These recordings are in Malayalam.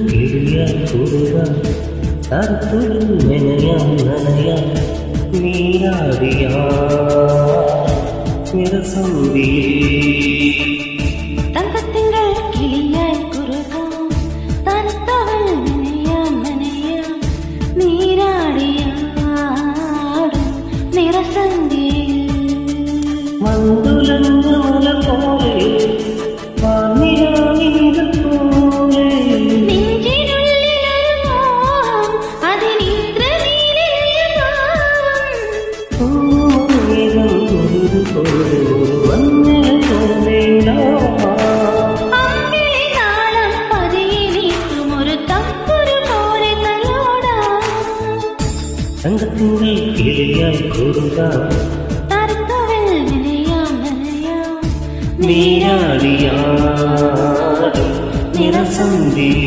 കിളിയാൽ കൂടുക കറുത്തുള്ളിൽ മെനയാം നനയാം നീരാടിയാ നിറസന്ധിയിൽ തങ്കത്തിങ്കൾ കിളിയായി കുറുകാം തണുത്തവൾ നനയാം നനയാം നീരാടിയാടും നിറസന്ധിയിൽ മന്ദുലഞ്ഞ മല പോലെ വാനിലാവിനിത പോലെ നെഞ്ചിനുള്ളിലൊരു മോഹം അതിനിന്ദ്രനീലമായ പൂമേഘം പോലെ മഞ്ഞൾ പോലെ അമ്പിളി നാളം പതിയെ നീക്കും ഒരു തമ്പുരു പോലെ തലോടാം തങ്കത്തിങ്കൾ കിളിയാൽ കൂടുക തറുത്തവൾ നനയാം നനയാം നീരാടിയാടും നിറസന്ധിയിൽ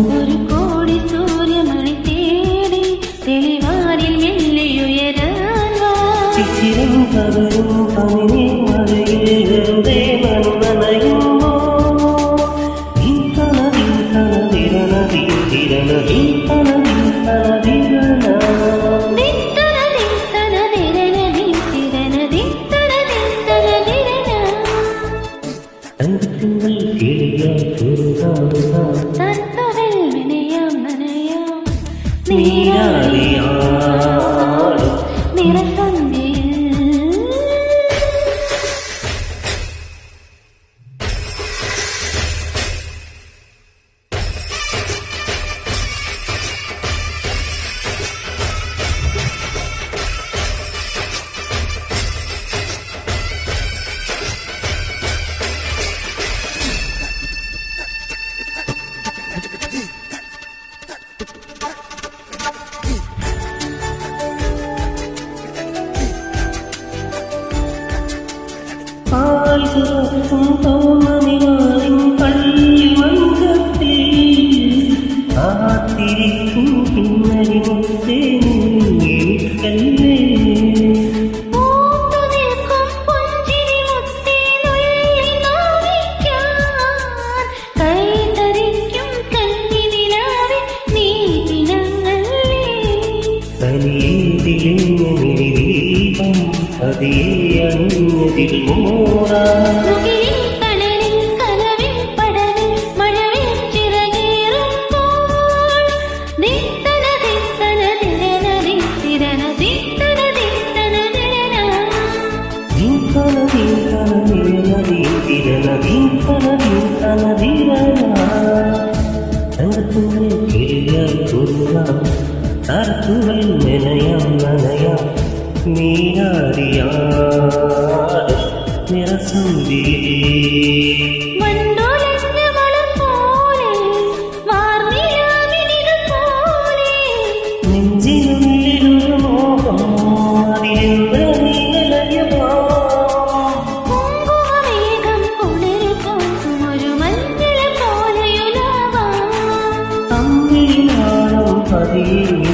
ഒരു കോടി സൂര്യമണി തേടി തെളിവാനിൽ വെള്ളിയുയരാൻ വാ ചിച്ചിരം പകരും പനി മഴയിൽ വെറുതെ മണ്ണനയുമ്പോ തങ്കത്തിങ്കൾ കിളിയാൽ കൂടുക തത്തവൾ നനയാം നനയാം നീരാടിയാടും നിറസന്ധിയിൽ തോന്നിവാരിൻ പള്ളി മഞ്ചത്തിൽ കാത്തിരിക്കും പിന്നരി മുത്തേ നീക്കല്ലേ ദീപം അതിയെ അണിഞ്ഞതിൽ മോറാ തങ്കത്തിങ്കൾ കിളിയാൽ കൂടുക കറുത്തുകൾ മെനയാം നനയാം നീരാടിയാടും നിറസന്ധിയിൽ നെഞ്ചിനുള്ളിലൊരു മോഹം അതിലിന്ദ്രനീലയമാ അമ്മിലാളം പതിയെ